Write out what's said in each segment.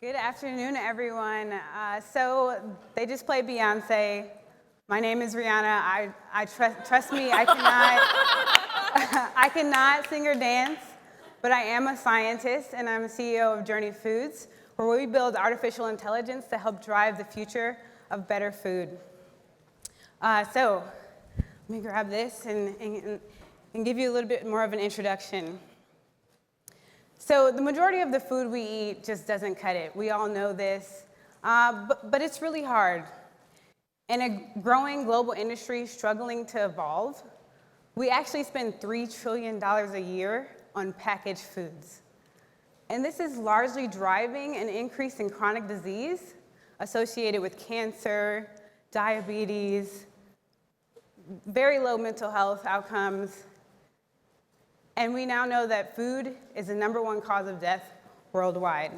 Good afternoon, everyone. So they just played Beyonce. My name is Rihanna. Trust me, I cannot, I cannot sing or dance, but I am a scientist, and I'm a CEO of Journey Foods, where we build artificial intelligence to help drive the future of better food. So let me grab this and give you a little bit more of an introduction. So the majority of the food we eat just doesn't cut it. We all know this, but it's really hard. In a growing global industry struggling to evolve, we actually spend $3 trillion a year on packaged foods. And this is largely driving an increase in chronic disease associated with cancer, diabetes, very low mental health outcomes. And we now know that food is the #1 cause of death worldwide.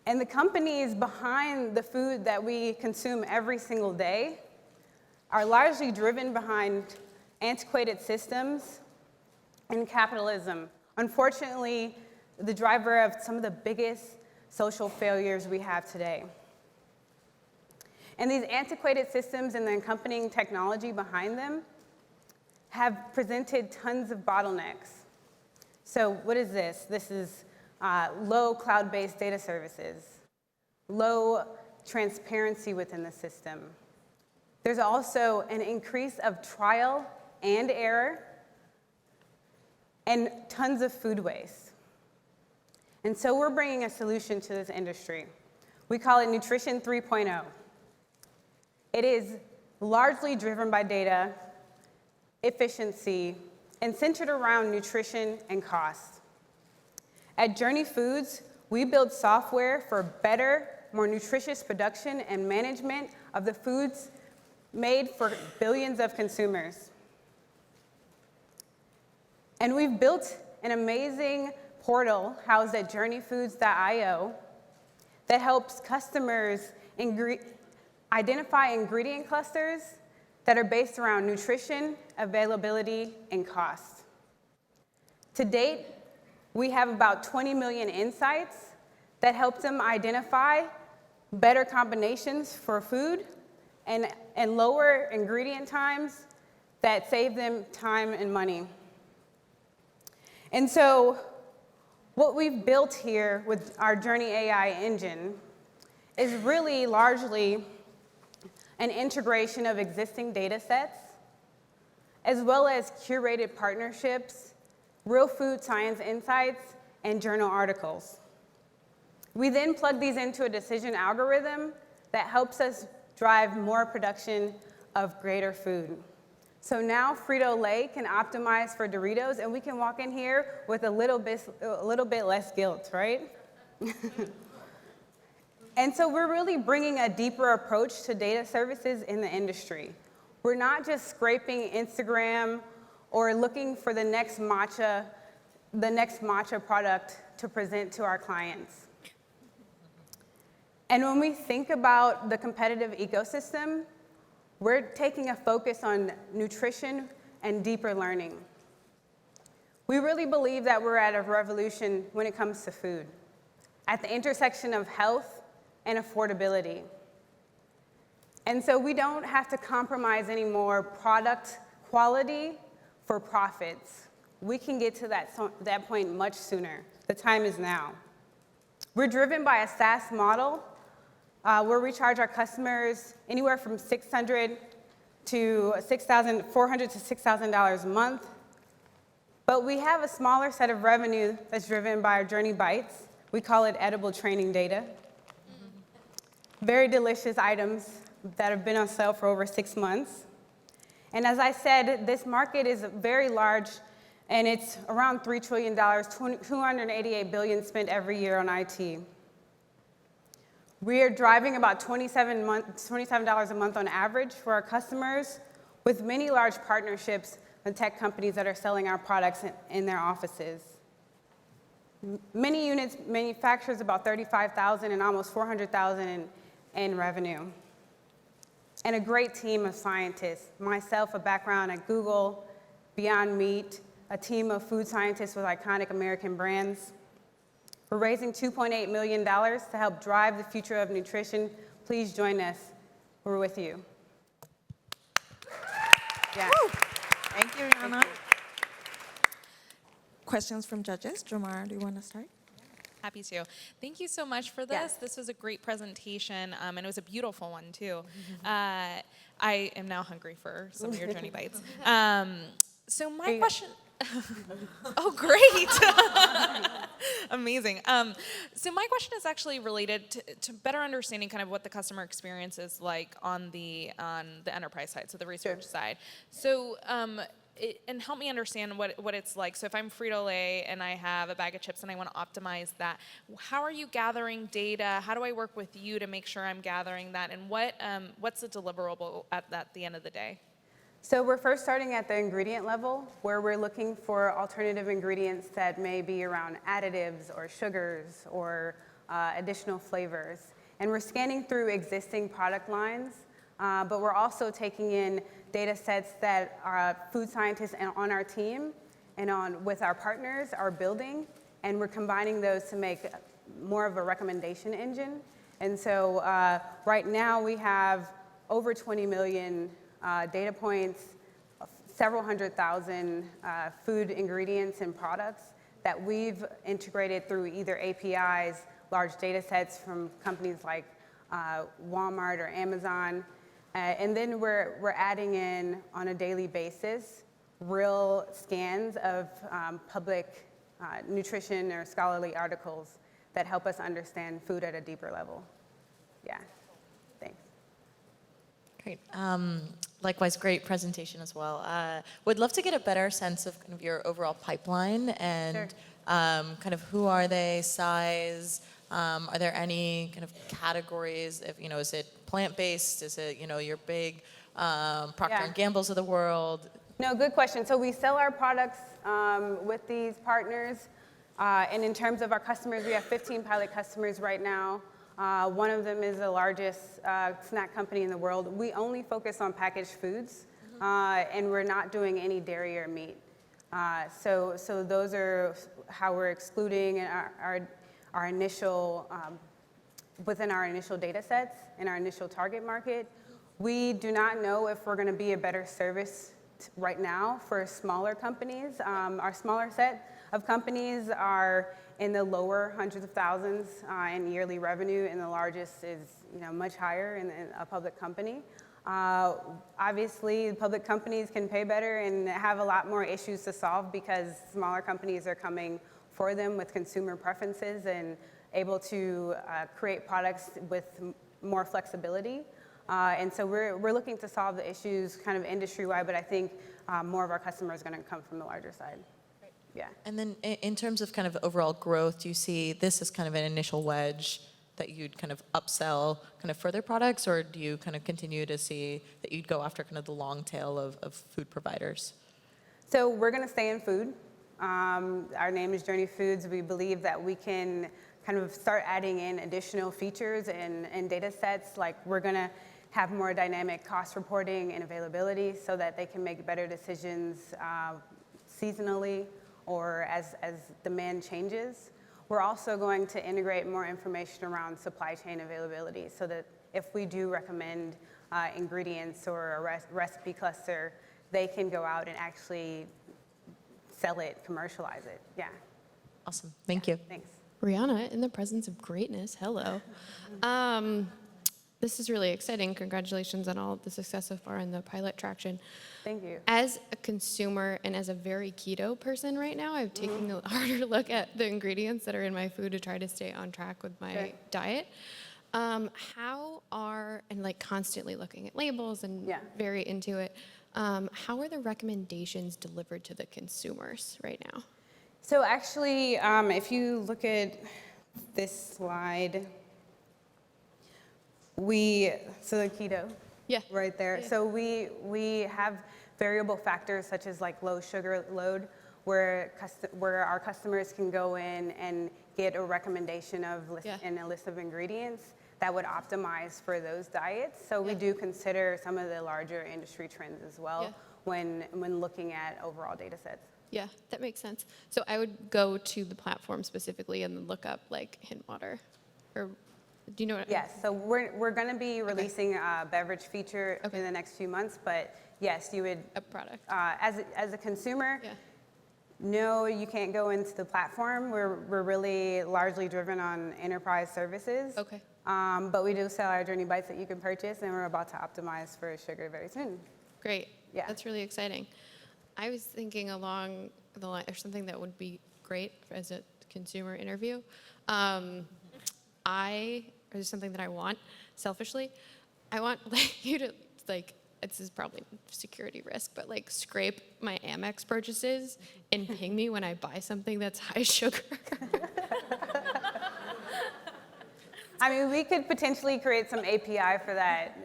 And the companies behind the food that we consume every single day are largely driven behind antiquated systems and capitalism. Unfortunately, the driver of some of the biggest social failures we have today. And these antiquated systems and the accompanying technology behind them have presented tons of bottlenecks. So what is this? This is low cloud-based data services, low transparency within the system. There's also an increase of trial and error and tons of food waste. And so we're bringing a solution to this industry. We call it Nutrition 3.0. It is largely driven by data, efficiency, and centered around nutrition and cost. At Journey Foods, we build software for better, more nutritious production and management of the foods made for billions of consumers. And we've built an amazing portal housed at journeyfoods.io that helps customers identify ingredient clusters that are based around nutrition, availability, and cost. To date, we have about 20 million insights that help them identify better combinations for food and lower ingredient times that save them time and money. And so what we've built here with our Journey AI engine is really largely an integration of existing data sets, as well as curated partnerships, real food science insights, and journal articles. We then plug these into a decision algorithm that helps us drive more production of greater food. So now Frito-Lay can optimize for Doritos, and we can walk in here with a little bit less guilt, right? And so we're really bringing a deeper approach to data services in the industry. We're not just scraping Instagram or looking for the next matcha product to present to our clients. And when we think about the competitive ecosystem, we're taking a focus on nutrition and deeper learning. We really believe that we're at a revolution when it comes to food, at the intersection of health and affordability. And so we don't have to compromise any more product quality for profits. We can get to that point much sooner. The time is now. We're driven by a SaaS model where we charge our customers anywhere from $400 to $6,000 a month. But we have a smaller set of revenue that's driven by our Journey Bites. We call it edible training data. Very delicious items that have been on sale for over 6 months. And as I said, this market is very large, and it's around $3 trillion, $288 billion spent every year on IT. We are driving about $27 a month on average for our customers, with many large partnerships with tech companies that are selling our products in their offices. Many units manufactures about 35,000 and almost 400,000 in revenue. And a great team of scientists. Myself, a background at Google, Beyond Meat, a team of food scientists with iconic American brands. We're raising $2.8 million to help drive the future of nutrition. Please join us. We're with you. Yeah. Woo. Thank you, Rihanna. Questions from judges? Jomar, do you want to start? Happy to. Thank you so much for this. Yes. This was a great presentation, and it was a beautiful one, too. I am now hungry for some of your Journey Bites. So my question... Oh, great. Amazing. So my question is actually related to better understanding kind of what the customer experience is like on the enterprise side, so the research side. So and help me understand what it's like. So if I'm Frito-Lay and I have a bag of chips and I want to optimize that, how are you gathering data? How do I work with you to make sure I'm gathering that? And what's the deliverable at the end of the day? So we're first starting at the ingredient level, where we're looking for alternative ingredients that may be around additives or sugars or additional flavors. And we're scanning through existing product lines, but we're also taking in data sets that our food scientists on our team and with our partners are building, and we're combining those to make more of a recommendation engine. And so right now we have over 20 million data points, several 100,000 food ingredients and products that we've integrated through either APIs, large data sets from companies like Walmart or Amazon. And then we're adding in on a daily basis real scans of public nutrition or scholarly articles that help us understand food at a deeper level. Yeah, thanks. Great. Likewise, great presentation as well. Would love to get a better sense of kind of your overall pipeline and Sure. Kind of who are they, size. Are there any kind of categories? If is it plant-based? Is it your big Procter and Gamble's of the world? No, good question. So we sell our products with these partners, and in terms of our customers, we have 15 pilot customers right now. One of them is the largest snack company in the world. We only focus on packaged foods, and we're not doing any dairy or meat. So those are how we're excluding our initial, within our initial data sets and our initial target market. We do not know if we're going to be a better service right now for smaller companies. Our smaller set of companies are in the lower hundreds of thousands in yearly revenue, and the largest is much higher in a public company. Obviously, public companies can pay better and have a lot more issues to solve because smaller companies are coming for them with consumer preferences and able to create products with more flexibility. And so we're looking to solve the issues kind of industry-wide, but I think more of our customers are going to come from the larger side. Yeah. And then in terms of kind of overall growth, do you see this as kind of an initial wedge that you'd kind of upsell kind of further products, or do you kind of continue to see that you'd go after kind of the long tail of food providers? So we're going to stay in food. Our name is Journey Foods. We believe that we can kind of start adding in additional features and data sets. Like we're going to have more dynamic cost reporting and availability so that they can make better decisions seasonally or as demand changes. We're also going to integrate more information around supply chain availability so that if we do recommend ingredients or a recipe cluster, they can go out and actually sell it, commercialize it. Yeah. Awesome. Thank you. Thanks. Rihanna, in the presence of greatness, hello. This is really exciting. Congratulations on all the success so far in the pilot traction. Thank you. As a consumer and as a very keto person right now, I'm taking a harder look at the ingredients that are in my food to try to stay on track with my diet. And like constantly looking at labels and very into it, how are the recommendations delivered to the consumers right now? So actually, if you look at this slide, so the keto, right there. Yeah. So we have variable factors such as like low sugar load, where our customers can go in and get a recommendation of and a list of ingredients that would optimize for those diets. So we do consider some of the larger industry trends as well when looking at overall data sets. Yeah, that makes sense. So I would go to the platform specifically and then look up like Hint Water, or do you know what? Yes, so we're going to be releasing a beverage feature Okay. in the next few months, but yes, you would, A product. as a consumer, Yeah. no, you can't go into the platform. We're really largely driven on enterprise services. Okay. But we do sell our Journey Bites that you can purchase, and we're about to optimize for sugar very soon. Great. Yeah. That's really exciting. I was thinking along the line, or something that would be great as a consumer interview. Or there's something that I want, selfishly. I want like, you to, like, this is probably security risk, but like scrape my Amex purchases and ping me when I buy something that's high sugar. I mean, we could potentially create some API for that,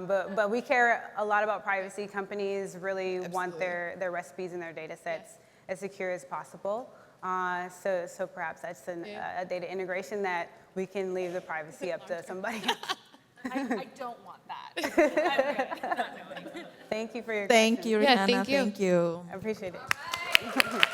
but we care a lot about privacy. Companies really want their recipes and their data sets as secure as possible. So perhaps that's a data integration that we can leave the privacy up to somebody else. I don't want that. Thank you for your Thank question. you, Yeah, Rihanna. thank you. Thank you. I appreciate it.